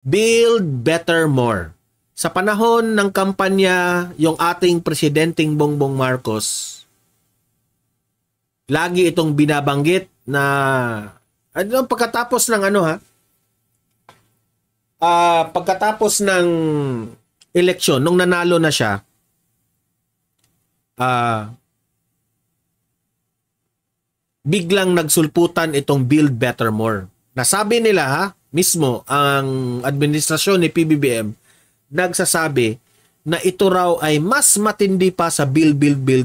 Build better more. Sa panahon ng kampanya, yung ating presidenteng Bongbong Marcos, lagi itong binabanggit na pagkatapos ng pagkatapos ng eleksyon, nung nanalo na siya, biglang nagsulputan itong Build Better More. Nasabi nila mismo ang administrasyon ni PBBM, nagsasabi na ito raw ay mas matindi pa sa build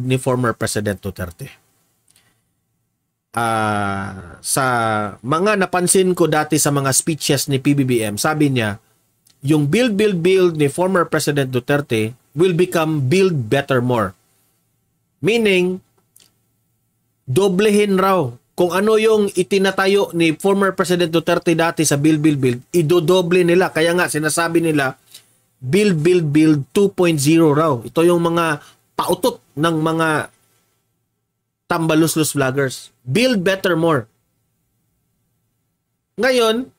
ni former President Duterte. Sa mga napansin ko dati sa mga speeches ni PBBM, sabi niya, yung build ni former President Duterte will become build better more. Meaning, doblehin raw kung ano yung itinatayo ni former President Duterte dati sa build, idodoble nila. Kaya nga, sinasabi nila, build 2.0 raw. Ito yung mga pautot ng mga tambaluslos vloggers. Build better more. Ngayon,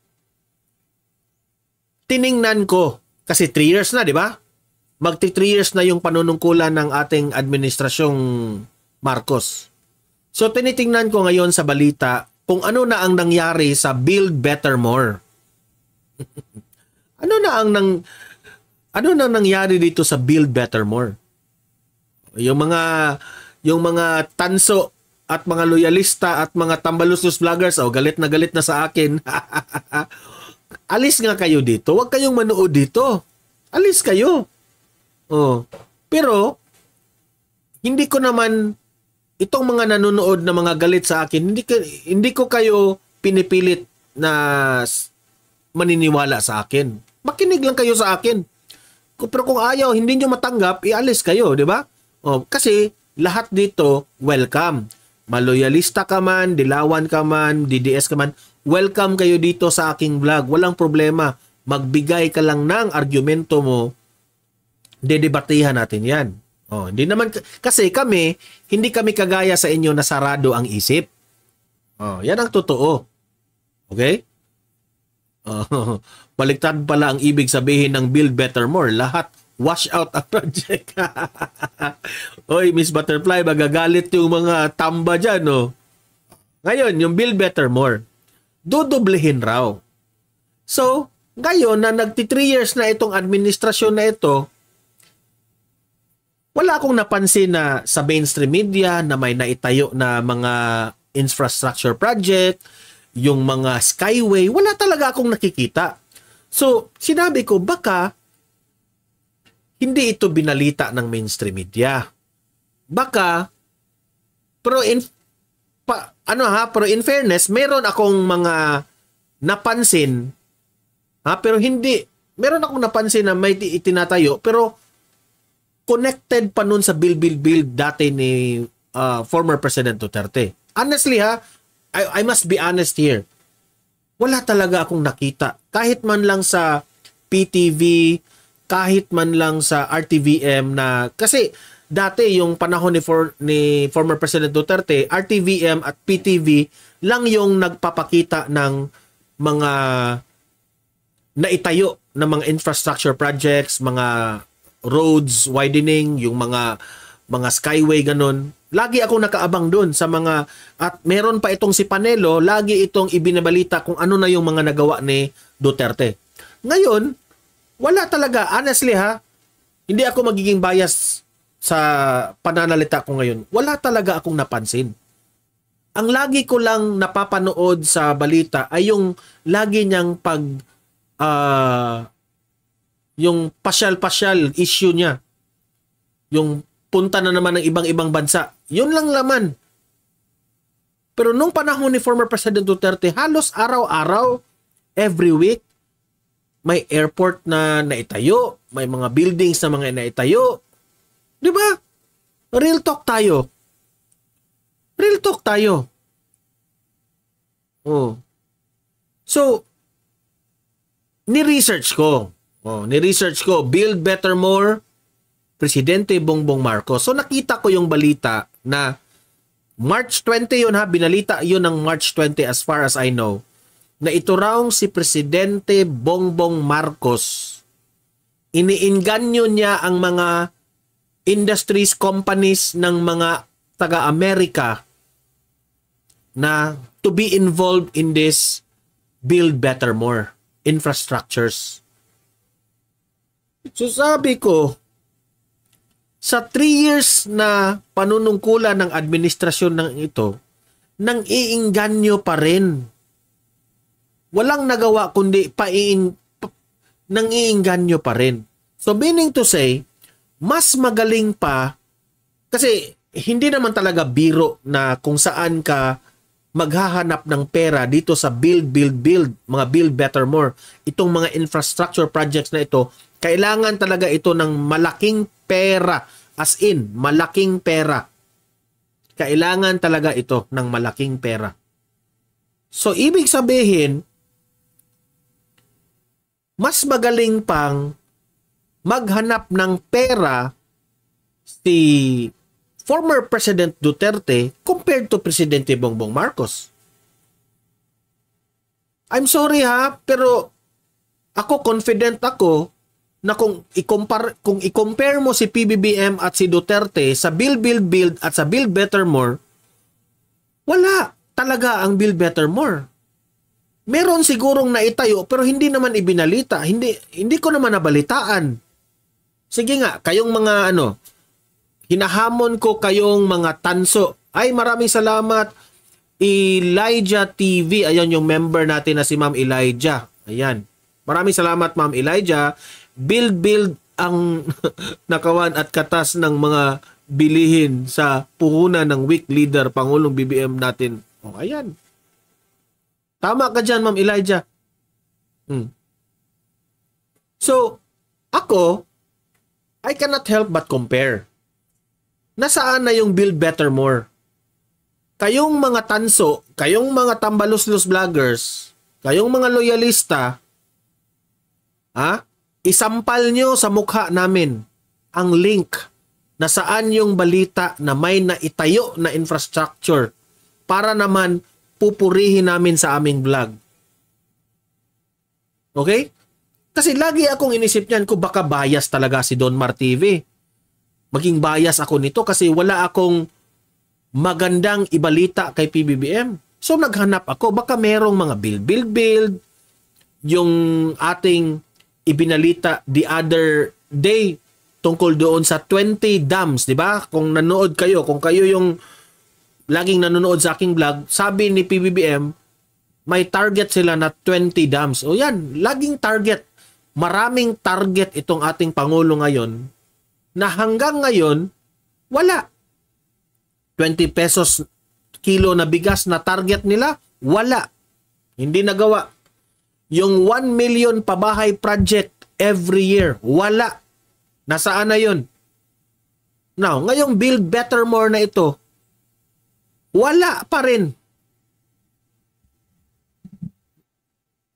tiningnan ko, kasi 3 years na, di ba? Magti 3 years na yung panunungkulan ng ating administrasyong Marcos. So, tinitingnan ko ngayon sa balita kung ano na ang nangyari sa Build Better More. ano na nangyari dito sa Build Better More? Yung mga tanso at mga loyalista at mga tambaluslos vloggers, galit na sa akin. Alis nga kayo dito. Huwag kayong manood dito. Alis kayo. Pero, hindi ko naman, itong mga nanonood na mga galit sa akin, hindi ko kayo pinipilit na maniniwala sa akin. Makinig lang kayo sa akin. Pero kung ayaw, hindi nyo matanggap, ialis kayo, di ba? Kasi lahat dito, welcome. Maloyalista ka man, dilawan ka man, DDS ka man, welcome kayo dito sa aking vlog. Walang problema. Magbigay ka lang ng argumento mo, dedebatihan natin yan. Hindi naman, kasi hindi kami kagaya sa inyo na sarado ang isip. Yan ang totoo. Okay? Baliktad pala ang ibig sabihin ng Build Better More. Lahat wash out ang project. Oy, Miss Butterfly, magagalit yung mga tamba dyan, no? Ngayon, yung Build Better More, dodoblehin raw. So, ngayon na nagti 3 years na itong administrasyon na ito, wala akong napansin na sa mainstream media na may naitayo na mga infrastructure project, yung mga skyway, wala talaga akong nakikita. So, sinabi ko, baka hindi ito binalita ng mainstream media. Baka, pero in fairness, meron akong mga napansin, pero hindi, meron akong napansin na may itinatayo, pero connected pa nun sa build dati ni former President Duterte. Honestly I must be honest here. Wala talaga akong nakita. Kahit man lang sa PTV, kahit man lang sa RTVM na, kasi dati yung panahon ni former President Duterte, RTVM at PTV lang yung nagpapakita ng mga naitayo na mga infrastructure projects, mga roads widening, yung mga skyway ganun. Lagi akong nakaabang doon sa mga, at meron pa itong si Panelo, lagi itong ibinabalita kung ano na yung mga nagawa ni Duterte. Ngayon, wala talaga, honestly hindi ako magiging bias sa pananalita ko ngayon. Wala talaga akong napansin. Ang lagi ko lang napapanood sa balita ay yung lagi niyang yung pasyal-pasyal issue niya. Yung punta na naman ng ibang-ibang bansa. Yun lang laman. Pero nung panahon ni former President Duterte, halos araw-araw, every week, may airport na naitayo, may mga buildings na mga naitayo. Di ba? Real talk tayo. Real talk tayo. So, ni-research ko, Build Better More, Presidente Bongbong Marcos. So, nakita ko yung balita na March 20 yun binalita yun ng March 20 as far as I know, na ito raw si Presidente Bongbong Marcos, iniinganyo niya ang mga industries, companies ng mga taga-Amerika na to be involved in this Build Better More infrastructures. So sabi ko, sa 3 years na panunungkulan ng administrasyon ng ito, nang iinganyo pa rin. Walang nagawa kundi nang iinganyo pa rin. So meaning to say, mas magaling pa, kasi hindi naman talaga biro na kung saan ka maghahanap ng pera dito sa build, mga Build Better More. Itong mga infrastructure projects na ito, kailangan talaga ito ng malaking pera. As in, malaking pera. Kailangan talaga ito ng malaking pera. So, ibig sabihin, mas magaling pang maghanap ng pera si former President Duterte compared to Presidente Bongbong Marcos. I'm sorry ha, pero ako confident ako na kung i-compare mo si PBBM at si Duterte sa Build at sa Build Better More, wala talaga ang Build Better More. Meron sigurong naitayo pero hindi naman ibinalita. Hindi ko naman nabalitaan. Sige nga, kayong mga hinahamon ko kayong mga tanso. Ay, maraming salamat. Elijah TV. Ayan yung member natin na si Ma'am Elijah. Ayan. Maraming salamat, Ma'am Elijah. Build ang nakawan at katas ng mga bilihin sa puhunan ng weak leader, Pangulong BBM natin. O, ayan. Tama ka dyan, Ma'am Elijah. So, ako, I cannot help but compare. Nasaan na yung Build Better More? Kayong mga tanso, kayong mga tambaluslos vloggers, kayong mga loyalista, isampal nyo sa mukha namin ang link na saan yung balita na may naitayo na infrastructure para naman pupurihin namin sa aming vlog. Okay? Kasi lagi akong inisip niyan kung baka bias talaga si Donmar TV. Maging bias ako nito kasi wala akong magandang ibalita kay PBBM. So naghanap ako, baka merong mga build. Yung ating ibinalita the other day tungkol doon sa 20 dams, di ba? Kung nanood kayo, kung kayo yung laging nanonood sa aking vlog, sabi ni PBBM, may target sila na 20 dams. O yan, laging target. Maraming target itong ating Pangulo ngayon na hanggang ngayon, wala. 20 pesos kilo na bigas na target nila, wala. Hindi nagawa. Yung 1 million pabahay project every year, wala. Nasaan na yun? Now, ngayong Build Better More na ito, wala pa rin.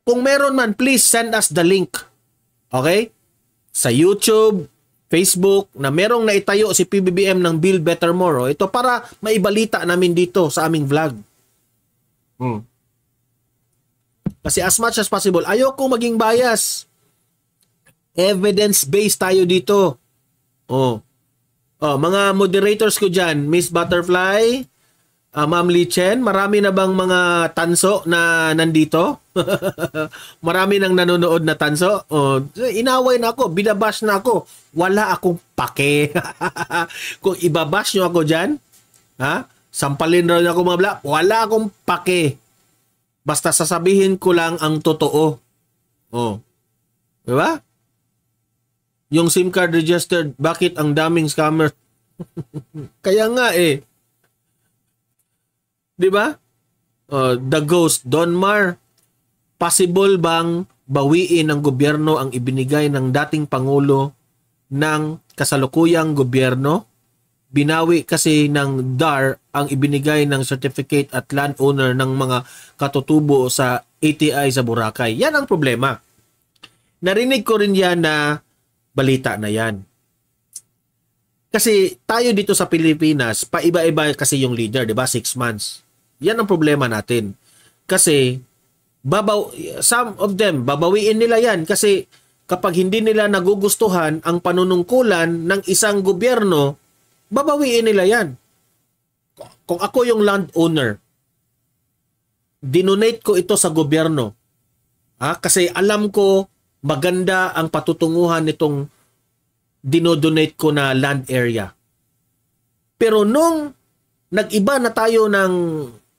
Kung meron man, please send us the link. Okay? Sa YouTube, Facebook, na merong naitayo si PBBM ng Build Better More. Ito para maibalita namin dito sa aming vlog. Kasi as much as possible, ayoko maging bias. Evidence-based tayo dito. Mga moderators ko dyan, Miss Butterfly, Ma'am Lichen, marami na bang mga tanso na nandito? Marami nang nanonood na tanso? Inaway na ako, binabash na ako. Wala akong pake. Kung ibabash nyo ako dyan, sampalin rin ako mga bla, wala akong pake. Basta sasabihin ko lang ang totoo. Diba? Yung SIM card registered, bakit ang daming scammer? Kaya nga eh. Diba? The Ghost, Donmar, possible bang bawiin ng gobyerno ang ibinigay ng dating Pangulo ng kasalukuyang gobyerno? Binawi kasi ng DAR ang ibinigay ng certificate at landowner ng mga katutubo sa ATI sa Boracay. Yan ang problema. Narinig ko rin yan na balita na yan. Kasi tayo dito sa Pilipinas, paiba-iba kasi yung leader, di ba? 6 months. Yan ang problema natin. Kasi some of them, babawiin nila yan kasi kapag hindi nila nagugustuhan ang panunungkulan ng isang gobyerno, babawiin nila yan. Kung ako yung landowner, dinonate ko ito sa gobyerno. Kasi alam ko maganda ang patutunguhan nitong dinodonate ko na land area. Pero nung nag-iba na tayo ng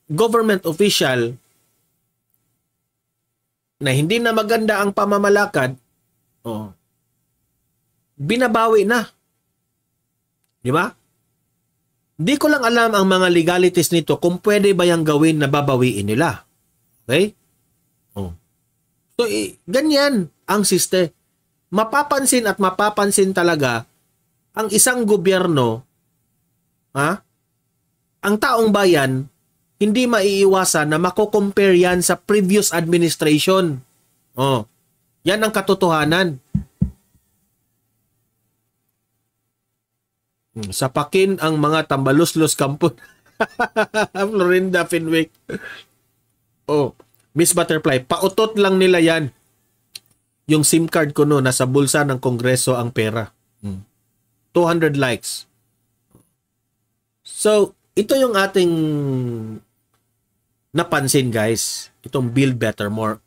government official na hindi na maganda ang pamamalakad, binabawi na. Di ba? Di ko lang alam ang mga legalities nito kung pwede ba yung gawin na babawiin nila. Okay? So, ganyan ang siste. Mapapansin at mapapansin talaga ang isang gobyerno, ang taong bayan, hindi maiiwasan na mako-compare yan sa previous administration. Yan ang katotohanan. Sapakin ang mga tambaluslos kampon. Florinda Fenwick. Miss Butterfly, pautot lang nila yan. Yung SIM card ko nasa bulsa ng Kongreso ang pera. 200 likes. So, ito yung ating napansin, guys. Itong Build Better More.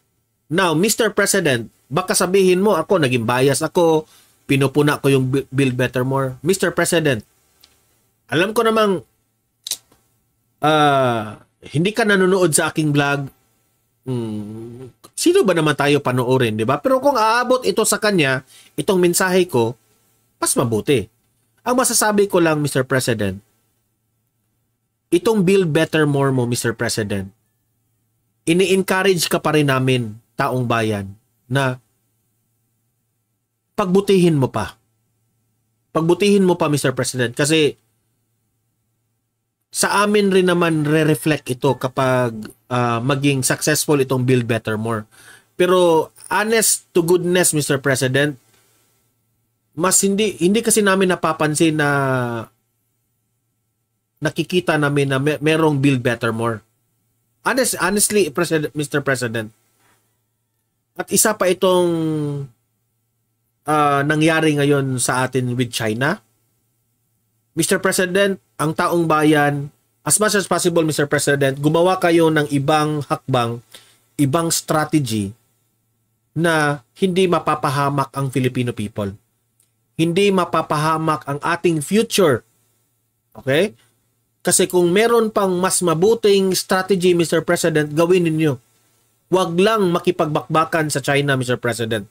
Now, Mr. President, baka sabihin mo ako, naging bias ako, pinupuna ko yung Build Better More. Mr. President, alam ko namang hindi ka nanonood sa aking vlog. Sino ba naman tayo panoorin, di ba? Pero kung aabot ito sa kanya, itong mensahe ko, mas mabuti. Ang masasabi ko lang, Mr. President, itong Build Better More mo, Mr. President, ini-encourage ka pa rin namin, taong bayan, na pagbutihin mo pa. Pagbutihin mo pa, Mr. President, kasi sa amin rin naman re-reflect ito kapag maging successful itong Build Better More. Pero honest to goodness, Mr. President, mas hindi kasi namin napapansin na nakikita namin na merong Build Better More. Honestly, Mr. President. At isa pa itong nangyari ngayon sa atin with China. Mr. President, ang taong bayan, as much as possible, Mr. President, gumawa kayo ng ibang hakbang, ibang strategy na hindi mapapahamak ang Filipino people. Hindi mapapahamak ang ating future. Okay? Kasi kung meron pang mas mabuting strategy, Mr. President, gawin ninyo. Huwag lang makipagbakbakan sa China, Mr. President.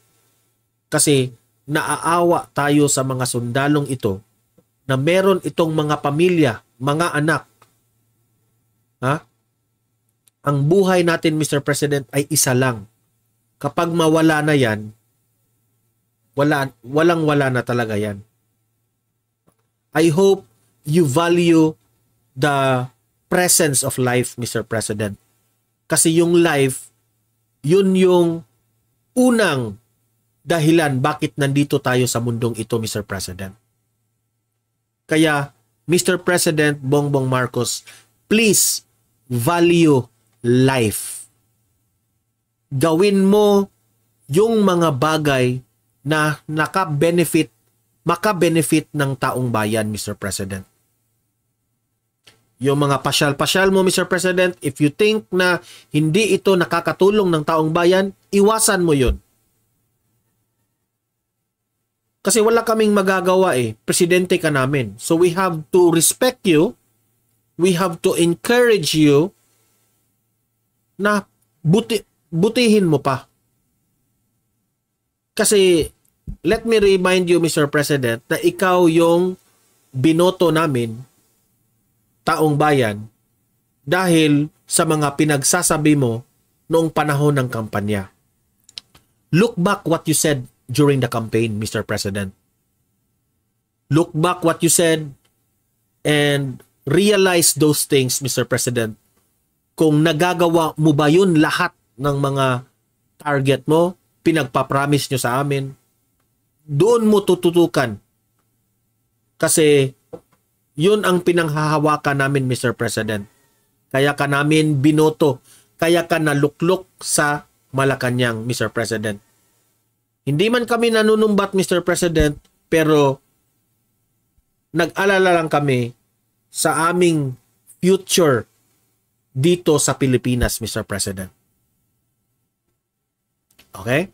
Kasi naaawa tayo sa mga sundalong ito na meron itong mga pamilya, mga anak. Ang buhay natin, Mr. President, ay isa lang. Kapag mawala na yan, walang-wala na talaga yan. I hope you value the presence of life, Mr. President. Kasi yung life, yun yung unang dahilan bakit nandito tayo sa mundong ito, Mr. President. Kaya, Mr. President Bongbong Marcos, please value life. Gawin mo yung mga bagay na maka-benefit ng taong bayan, Mr. President. Yung mga pasyal-pasyal mo, Mr. President, if you think na hindi ito nakakatulong ng taong bayan, iwasan mo yun. Kasi wala kaming magagawa Presidente ka namin. So we have to respect you. We have to encourage you na butihin mo pa. Kasi let me remind you, Mr. President, na ikaw yung binoto namin, taong bayan, dahil sa mga pinagsasabi mo noong panahon ng kampanya. Look back what you said during the campaign, Mr. President. Look back what you said and realize those things, Mr. President. Kung nagagawa mo ba yun lahat ng mga target mo, pinagpapromise nyo sa amin, doon mo tututukan. Kasi yun ang pinanghahawakan namin, Mr. President. Kaya ka namin binoto. kaya ka naluklok sa Malacanang, Mr. President. Hindi man kami nanunumbat, Mr. President, pero nag-alala lang kami sa aming future dito sa Pilipinas, Mr. President. Okay?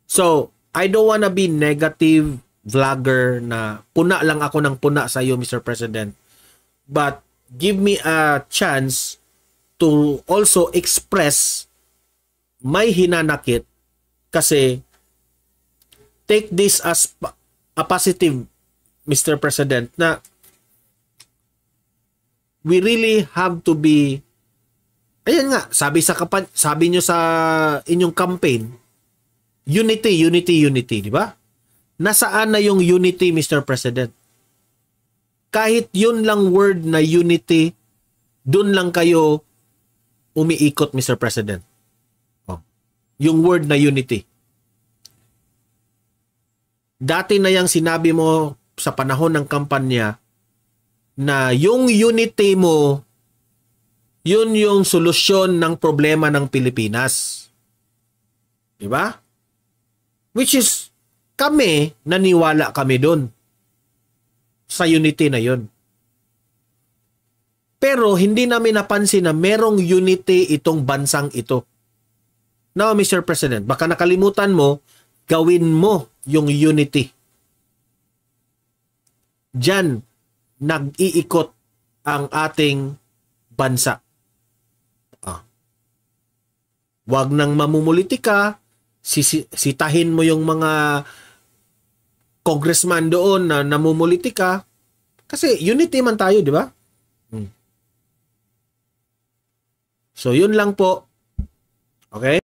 So, I don't wanna be negative vlogger na puna lang ako ng puna sa iyo, Mr. President. But give me a chance to also express my hinanakit kasi take this as a positive, Mr. President, na we really have to be, ayan nga, sabi nyo sa inyong campaign, unity, unity, unity, di ba? Nasaan na yung unity, Mr. President? Kahit yun lang word na unity, dun lang kayo umiikot, Mr. President. Oh. Yung word na unity. Dati na yung sinabi mo sa panahon ng kampanya na yung unity mo, yun yung solusyon ng problema ng Pilipinas. Diba? Which is, kami, naniwala kami dun sa unity na yun. Pero hindi namin napansin na merong unity itong bansang ito. Now, Mr. President, baka nakalimutan mo, gawin mo yung unity. Diyan, nag-iikot ang ating bansa. Wag nang mamumulitika, sitahin mo yung mga congressman doon na namumulitika kasi unity man tayo, di ba? So, yun lang po. Okay?